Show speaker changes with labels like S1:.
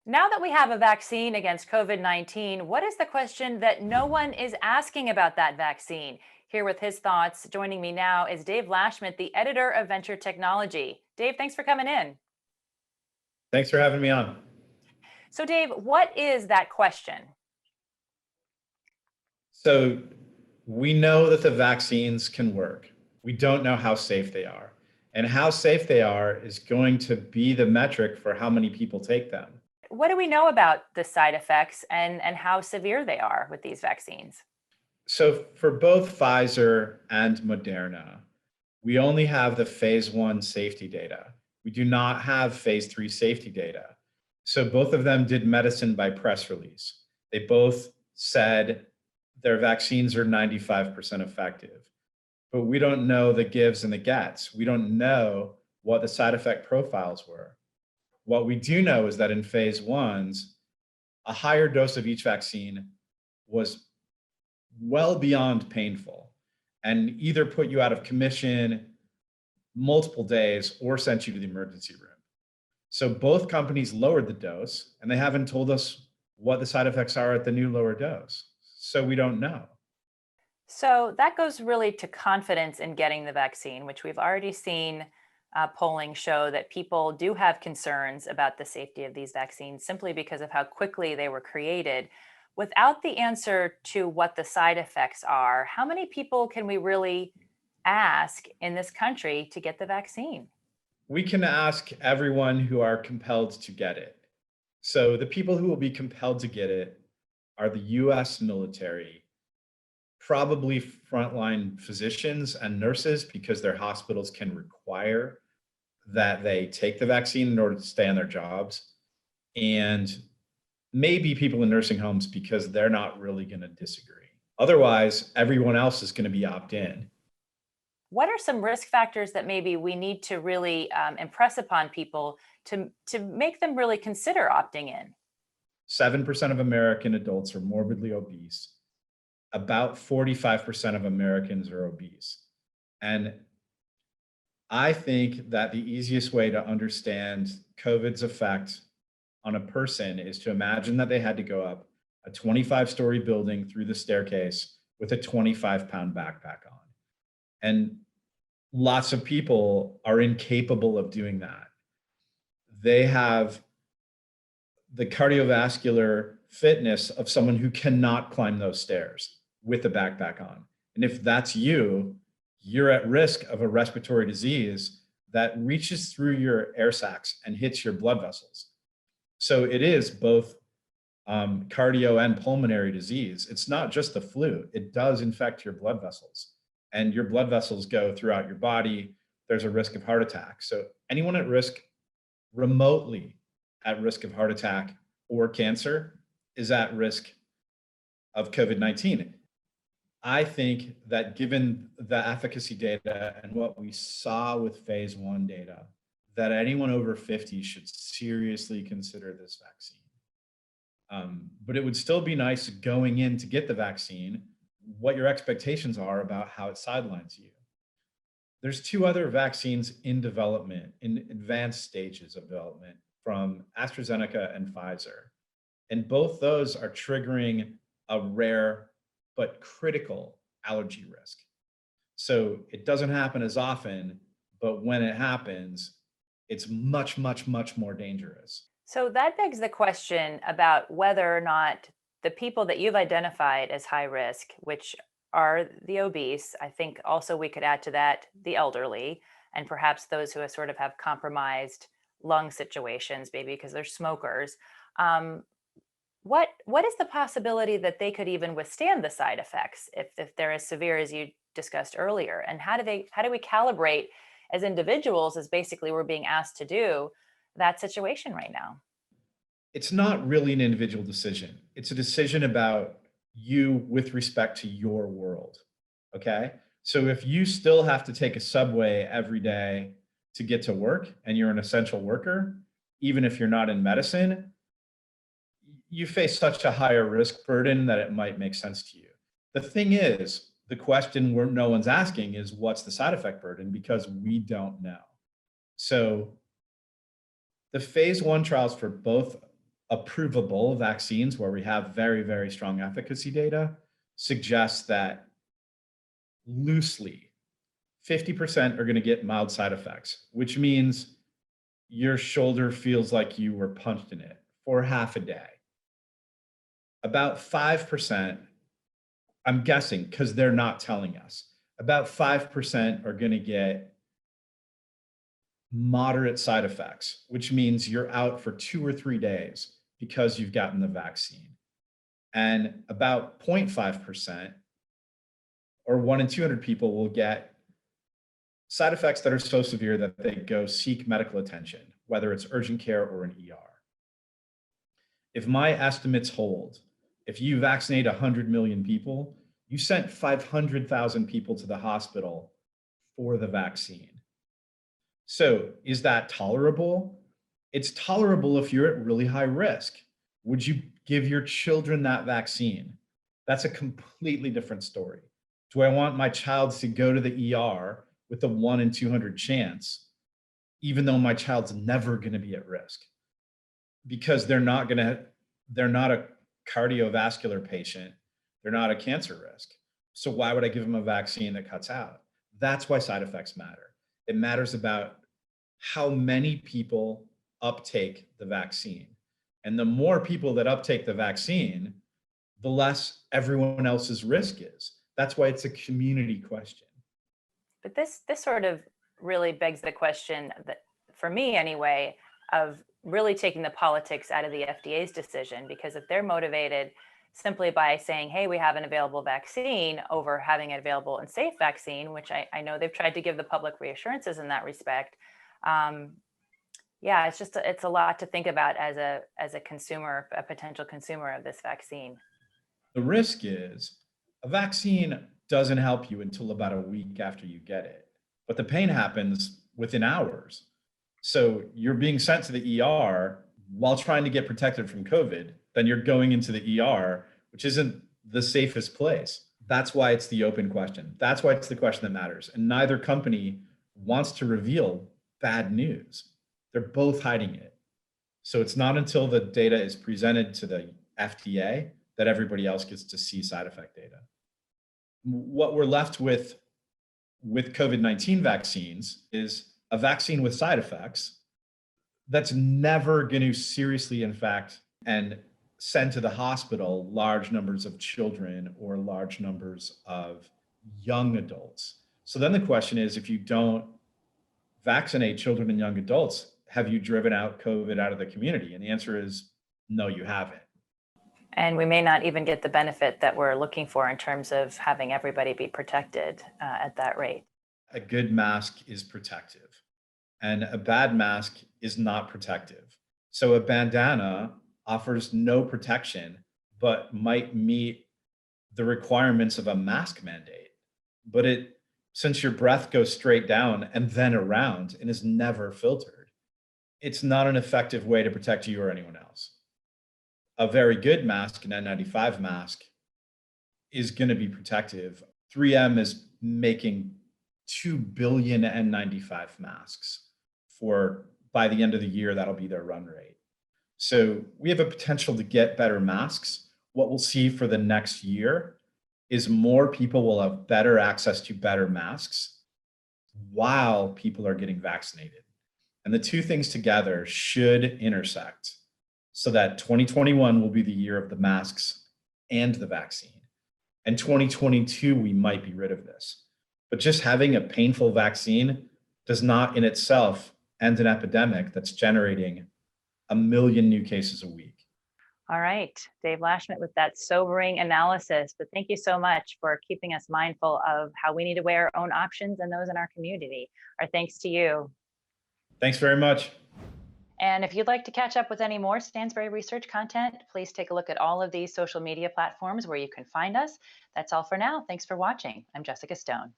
S1: Now that we have a vaccine against COVID-19, what is the question that no one is asking about that vaccine? Here with his thoughts, joining me now is Dave Lashmet, the editor of Venture Technology. Dave, thanks for coming in.
S2: Thanks for having me on.
S1: So Dave, what is that question?
S2: So we know that the vaccines can work. We don't know how safe they are. And how safe they are is going to be the metric for how many people take them.
S1: What do we know about the side effects and how severe they are with these vaccines?
S2: So for both Pfizer and Moderna, we only have the phase 1 safety data. We do not have phase 3 safety data. So both of them did medicine by press release. They both said their vaccines are 95% effective, but we don't know the gives and the gets. We don't know what the side effect profiles were. What we do know is that in phase 1s, a higher dose of each vaccine was well beyond painful and either put you out of commission multiple days or sent you to the emergency room. So both companies lowered the dose, and they haven't told us what the side effects are at the new lower dose. So we don't know.
S1: So that goes really to confidence in getting the vaccine, which we've already seen polling show that people do have concerns about the safety of these vaccines simply because of how quickly they were created. Without the answer to what the side effects are, how many people can we really ask in this country to get the vaccine?
S2: We can ask everyone who are compelled to get it. So the people who will be compelled to get it are the US military, probably frontline physicians and nurses, because their hospitals can require that they take the vaccine in order to stay on their jobs. And maybe people in nursing homes, because they're not really going to disagree. Otherwise, everyone else is going to be opt-in.
S1: What are some risk factors that maybe we need to really impress upon people to make them really consider opting in?
S2: 7% of American adults are morbidly obese. About 45% of Americans are obese. And I think that the easiest way to understand COVID's effect on a person is to imagine that they had to go up a 25-story building through the staircase with a 25-pound backpack on. And lots of people are incapable of doing that. They have the cardiovascular fitness of someone who cannot climb those stairs with a backpack on. And if that's you, you're at risk of a respiratory disease that reaches through your air sacs and hits your blood vessels. So it is both cardio and pulmonary disease. It's not just the flu. It does infect your blood vessels, and your blood vessels go throughout your body. There's a risk of heart attack. So anyone at risk, remotely at risk of heart attack or cancer, is at risk of COVID-19. I think that given the efficacy data and what we saw with phase 1 data, that anyone over 50 should seriously consider this vaccine. But it would still be nice going in to get the vaccine, what your expectations are about how it sidelines you. There's 2 other vaccines in development, in advanced stages of development, from AstraZeneca and Pfizer. And both those are triggering a rare but critical allergy risk. So it doesn't happen as often, but when it happens, it's much, much, much more dangerous.
S1: So that begs the question about whether or not the people that you've identified as high risk, which are the obese, I think also we could add to that the elderly, and perhaps those who sort of have compromised lung situations, maybe because they're smokers. What is the possibility that they could even withstand the side effects if they're as severe as you discussed earlier? And how do we calibrate as individuals, as basically we're being asked to do, that situation right now?
S2: It's not really an individual decision. It's a decision about you with respect to your world. Okay. So if you still have to take a subway every day to get to work and you're an essential worker, even if you're not in medicine, you face such a higher risk burden that it might make sense to you. The thing is, the question no one's asking is, what's the side effect burden? Because we don't know. So the phase 1 trials for both approvable vaccines where we have very, very strong efficacy data suggests that loosely 50% are going to get mild side effects, which means your shoulder feels like you were punched in it for half a day. About 5%, I'm guessing because they're not telling us, about 5% are going to get moderate side effects, which means you're out for 2 or 3 days because you've gotten the vaccine. And about 0.5% or 1 in 200 people will get side effects that are so severe that they go seek medical attention, whether it's urgent care or an ER. If my estimates hold, if you vaccinate 100 million people, you sent 500,000 people to the hospital for the vaccine. So is that tolerable? It's tolerable if you're at really high risk. Would you give your children that vaccine? That's a completely different story. Do I want my child to go to the ER with a 1 in 200 chance, even though my child's never going to be at risk? Because they're not a cardiovascular patient, they're not a cancer risk. So why would I give them a vaccine that cuts out? That's why side effects matter. It matters about how many people uptake the vaccine. And the more people that uptake the vaccine, the less everyone else's risk is. That's why it's a community question.
S1: But this sort of really begs the question that, for me anyway, of really taking the politics out of the FDA's decision, because if they're motivated simply by saying, hey, we have an available vaccine over having an available and safe vaccine, which I know they've tried to give the public reassurances in that respect. Yeah, it's a lot to think about as a consumer, a potential consumer of this vaccine.
S2: The risk is a vaccine doesn't help you until about a week after you get it, but the pain happens within hours. So you're being sent to the ER while trying to get protected from COVID, then you're going into the ER, which isn't the safest place. That's why it's the open question. That's why it's the question that matters. And neither company wants to reveal bad news. They're both hiding it. So it's not until the data is presented to the FDA that everybody else gets to see side effect data. What we're left with COVID-19 vaccines is a vaccine with side effects that's never going to seriously infect and send to the hospital large numbers of children or large numbers of young adults. So then the question is, if you don't vaccinate children and young adults, have you driven out COVID out of the community? And the answer is no, you haven't.
S1: And we may not even get the benefit that we're looking for in terms of having everybody be protected at that rate.
S2: A good mask is protective, and a bad mask is not protective. So a bandana offers no protection, but might meet the requirements of a mask mandate. But since your breath goes straight down and then around and is never filtered, it's not an effective way to protect you or anyone else. A very good mask, an N95 mask, is going to be protective. 3M is making 2 billion N95 masks by the end of the year, that'll be their run rate. So we have a potential to get better masks. What we'll see for the next year is more people will have better access to better masks while people are getting vaccinated. And the two things together should intersect so that 2021 will be the year of the masks and the vaccine. And 2022, we might be rid of this. But just having a painful vaccine does not in itself end an epidemic that's generating 1 million new cases a week.
S1: All right, Dave Lashmet with that sobering analysis. But thank you so much for keeping us mindful of how we need to weigh our own options and those in our community. Our thanks to you.
S2: Thanks very much.
S1: And if you'd like to catch up with any more Stansberry research content, please take a look at all of these social media platforms where you can find us. That's all for now. Thanks for watching. I'm Jessica Stone.